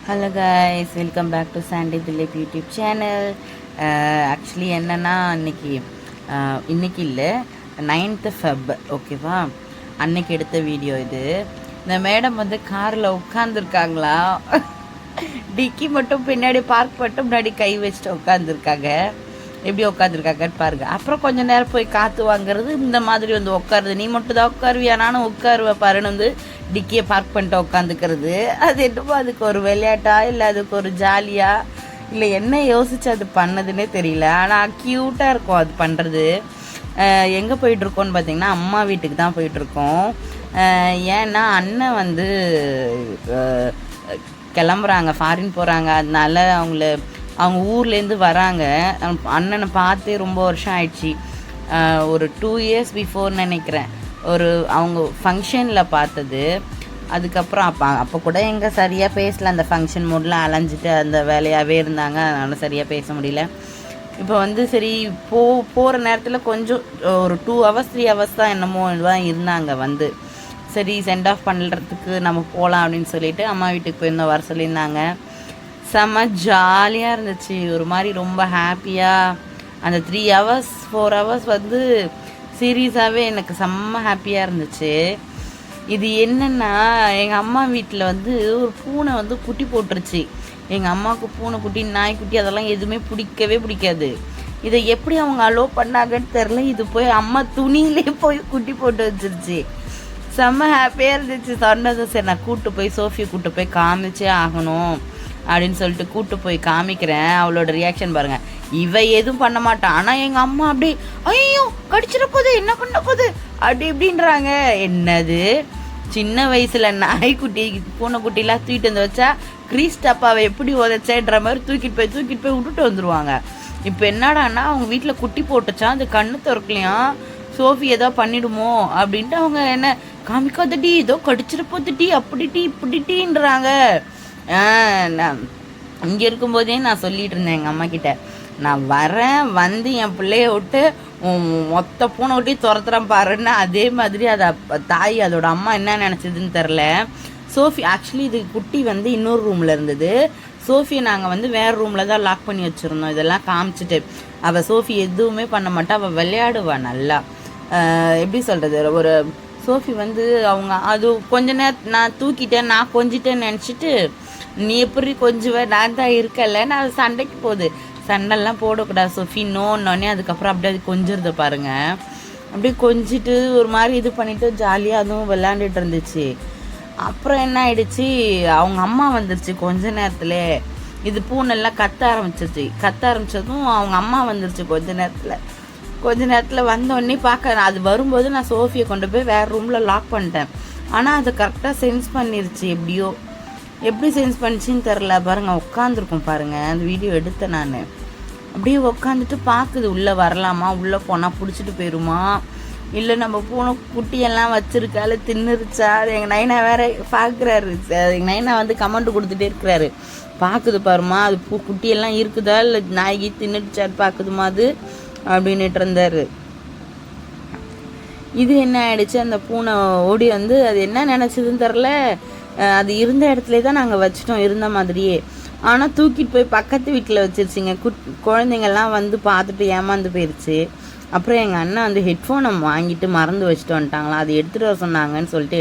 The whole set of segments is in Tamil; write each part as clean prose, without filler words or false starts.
Hello guys, welcome back to Sandy Dileep YouTube channel. Actually என்னென்னா இன்னைக்கு இல்லை, 9th Feb, ஓகேவா? அன்னைக்கு எடுத்த வீடியோ இது. இந்த மேடம் வந்து காரில் உட்காந்துருக்காங்களா, டிக்கி மட்டும் பின்னாடி பார்க் மட்டும் முன்னாடி கை வச்சுட்டு உட்காந்துருக்காங்க. எப்படி உட்காந்துருக்காங்கன்னு பாருங்கள். அப்புறம் கொஞ்சம் நேரம் போய் காற்று வாங்குறது, இந்த மாதிரி வந்து உட்காருது. நீ மட்டும் தான் உட்காருவியா, நானும் உட்காருவேன் பாருன்னு வந்து டிக்கியை பார்க் பண்ணிட்டு உட்காந்துக்கிறது. அது என்னமோ அதுக்கு ஒரு விளையாட்டா இல்லை அதுக்கு ஒரு ஜாலியா இல்லை என்ன யோசிச்சு அது பண்ணதுன்னே தெரியல. ஆனால் க்யூட்டாக இருக்கும் அது பண்ணுறது. எங்கே போயிட்டுருக்கோன்னு பார்த்தீங்கன்னா அம்மா வீட்டுக்கு தான் போயிட்டுருக்கோம். ஏன்னா அண்ணன் வந்து கிளம்புறாங்க, ஃபாரின் போகிறாங்க. அதனால அவங்க ஊர்லேருந்து வராங்க. அண்ணனை பார்த்தே ரொம்ப வருஷம் ஆயிடுச்சு. ஒரு 2 years பிஃபோர் நினைக்கிறேன், ஒரு அவங்க ஃபங்க்ஷனில் பார்த்தது. அதுக்கப்புறம் அப்போ கூட எங்கே சரியாக பேசல, அந்த ஃபங்க்ஷன் மூடில் அலைஞ்சிட்டு அந்த வேலையாகவே இருந்தாங்க. அதனால் சரியாக பேச முடியல. இப்போ வந்து சரி போகிற நேரத்தில் கொஞ்சம் ஒரு 2 hours 3 hours தான் என்னமோ இதுவாக இருந்தாங்க. வந்து சரி சென்ட் ஆஃப் பண்ணுறதுக்கு நம்ம போகலாம் அப்படின்னு சொல்லிட்டு அம்மா வீட்டுக்கு போயிருந்தோம், வர சொல்லியிருந்தாங்க. செம்ம ஜாலியாக இருந்துச்சு, ஒரு மாதிரி ரொம்ப ஹாப்பியாக. அந்த 3 hours 4 hours வந்து சீரியஸாகவே எனக்கு செம்ம ஹாப்பியாக இருந்துச்சு. இது என்னென்னா, எங்கள் அம்மா வீட்டில் வந்து ஒரு பூனை வந்து குட்டி போட்டுருச்சு. எங்கள் அம்மாவுக்கு பூனை குட்டி நாய்க்குட்டி அதெல்லாம் எதுவுமே பிடிக்காது. இதை எப்படி அவங்க அலோவ் பண்ணாங்கன்னு தெரில. இது போய் அம்மா துணியிலே போய் குட்டி போட்டு வச்சிருச்சு. செம்ம ஹாப்பியாக இருந்துச்சு. சொன்னது சரி, நான் சோஃபியை கூப்பிட்டு போய் காமிச்சே ஆகணும் அப்படின்னு சொல்லிட்டு கூப்பிட்டு போய் காமிக்கிறேன். அவளோட ரியாக்ஷன் பாருங்கள். இவ எதுவும் பண்ண மாட்டான். ஆனால் எங்கள் அம்மா அப்படி ஐயோ கடிச்சிட போகுது, என்ன பண்ண போகுது அப்படி இப்படின்றாங்க. என்னது சின்ன வயசில் நாய்க்குட்டி பூனைக்குட்டிலாம் தூக்கிட்டு வந்து வச்சா கிறிஸ்டப்பாவை எப்படி உதச்சேன்ற மாதிரி தூக்கிட்டு போய் விட்டுட்டு வந்துடுவாங்க. இப்போ என்னடான்னா அவங்க வீட்டில் குட்டி போட்டுச்சான், அது கண்ணு திறக்கலையாம். சோஃபி ஏதோ பண்ணிடுமோ அப்படின்ட்டு அவங்க என்ன காமிக்காதடி, ஏதோ கடிச்சிட போகுதுடி, அப்படிட்டி இப்படிட்டின்றாங்க. இங்கே இருக்கும்போதே நான் சொல்லிட்டு இருந்தேன் எங்கள் அம்மா கிட்ட, நான் வரேன் வந்து என் பிள்ளைய விட்டு மொத்த பூனை விட்டி துரத்துறேன் பாருன்னு. அதே மாதிரி அதை தாய் அதோட அம்மா என்ன நினச்சதுன்னு தெரில. சோஃபி ஆக்சுவலி இது குட்டி வந்து இன்னொரு ரூமில் இருந்தது. சோஃபியை நாங்கள் வந்து வேறு ரூமில் தான் லாக் பண்ணி வச்சுருந்தோம். இதெல்லாம் காமிச்சிட்டு அவள் சோஃபி எதுவுமே பண்ண மாட்டா, அவள் விளையாடுவாள் நல்லா. எப்படி சொல்கிறது, ஒரு சோஃபி வந்து அவங்க அது கொஞ்ச நேரம் நான் தூக்கிட்டேன், நான் கொஞ்சிட்டேன்னு நினச்சிட்டு நீ எப்படி கொஞ்சுவேன், நான் தான் இருக்கல, நான் சண்டைக்கு போகுது. சண்டைலாம் போடக்கூடாது சோஃபி, நோன்னே. அதுக்கப்புறம் அப்படியே அது கொஞ்சிருது பாருங்கள். அப்படியே கொஞ்சிட்டு ஒரு மாதிரி இது பண்ணிவிட்டு ஜாலியாக அதுவும் விளையாண்டுட்டு இருந்துச்சு. அப்புறம் என்ன ஆயிடுச்சு, அவங்க அம்மா வந்துருச்சு கொஞ்ச நேரத்தில். இது பூனெல்லாம் கத்த ஆரம்பிச்சதும் அவங்க அம்மா வந்துருச்சு கொஞ்ச நேரத்தில் வந்தோடனே பார்க்க. அது வரும்போது நான் சோஃபியை கொண்டு போய் வேறு ரூமில் லாக் பண்ணிட்டேன். ஆனால் அது கரெக்டாக சென்ஸ் பண்ணிருச்சு. எப்படி சென்ஸ் பண்ணிச்சின்னு தெரில. பாருங்கள் உட்காந்துருக்கும் பாருங்கள், அந்த வீடியோ எடுத்தேன் நான். அப்படியே உட்காந்துட்டு பார்க்குது, உள்ளே வரலாமா, உள்ளே போனால் பிடிச்சிட்டு போயிடுமா, இல்லை நம்ம பூனை குட்டியெல்லாம் வச்சுருக்கால தின்னுருச்சா. எங்கள் நைனா வேறு பார்க்குறாரு. எங்கள் நைனா வந்து கமெண்ட் கொடுத்துட்டே இருக்கிறாரு. பார்க்குது பாருமா, அது குட்டியெல்லாம் இருக்குதா இல்லை நாய்க்கு தின்னுடுச்சான்னு பார்க்குதுமா அது அப்படின்னுட்டு இருந்தார். இது என்ன ஆயிடுச்சு, அந்த பூனை ஓடி வந்து அது என்ன நினச்சதுன்னு தெரில. அது இருந்த இடத்துல தான் நாங்கள் வச்சிட்டோம், இருந்த மாதிரியே. ஆனால் தூக்கிட்டு போய் பக்கத்து வீட்டில் வச்சிருச்சிங்க. குழந்தைங்கள்லாம் வந்து பார்த்துட்டு ஏமாந்து போயிடுச்சு. அப்புறம் எங்கள் அண்ணன் வந்து ஹெட்ஃபோனை வாங்கிட்டு மறந்து வச்சுட்டு வந்துட்டாங்களா, அது எடுத்துகிட்டு வர சொன்னாங்கன்னு சொல்லிட்டு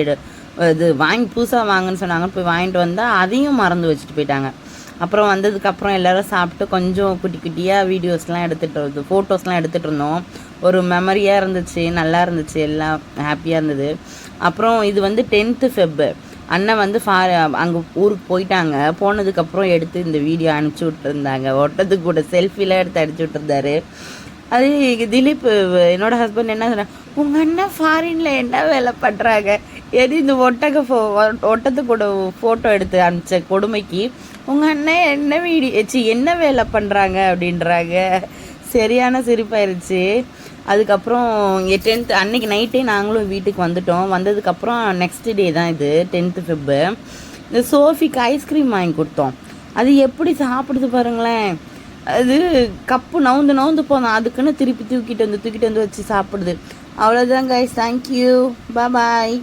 இது புதுசாக வாங்கன்னு சொன்னாங்கன்னு போய் வாங்கிட்டு வந்தால் அதையும் மறந்து வச்சுட்டு போயிட்டாங்க. அப்புறம் வந்ததுக்கப்புறம் எல்லோரும் சாப்பிட்டு கொஞ்சம் குட்டியாக வீடியோஸ்லாம் ஃபோட்டோஸ்லாம் எடுத்துகிட்டு இருந்தோம். ஒரு மெமரியாக இருந்துச்சு, நல்லா இருந்துச்சு, எல்லாம் ஹாப்பியாக இருந்தது. அப்புறம் இது வந்து 10th Feb, அண்ணன் வந்து அங்கே ஊருக்கு போயிட்டாங்க. போனதுக்கப்புறம் எடுத்து இந்த வீடியோ அனுப்பிச்சி விட்டுருந்தாங்க. ஒட்டத்துக்கு கூட செல்ஃபிலாம் எடுத்து அனுப்பிச்சி விட்டுருந்தாரு. அது திலீப் என்னோடய ஹஸ்பண்ட் என்ன சொன்னாங்க, உங்கள் அண்ணன் ஃபாரினில் என்ன வேலை பண்ணுறாங்க, எது இந்த ஒட்டத்துக்கு கூட ஃபோட்டோ எடுத்து அனுப்பிச்ச கொடுமைக்கு உங்கள் அண்ணன் என்ன வேலை பண்ணுறாங்க அப்படின்றாங்க. சரியான சிரிப்பாயிருச்சு. அதுக்கப்புறம் 10th அன்றைக்கி நைட்டே நாங்களும் வீட்டுக்கு வந்துட்டோம். வந்ததுக்கப்புறம் நெக்ஸ்ட் டே தான் இது 10th Feb. இந்த சோஃபிக்கு ஐஸ்கிரீம் வாங்கி கொடுத்தோம். அது எப்படி சாப்பிடுது பாருங்களேன். அது கப்பு நவுந்து போனோம், அதுக்குன்னு திருப்பி தூக்கிட்டு வந்து வச்சு சாப்பிடுது. அவ்வளோதான் கைஸ், தேங்க்யூ, பாய்.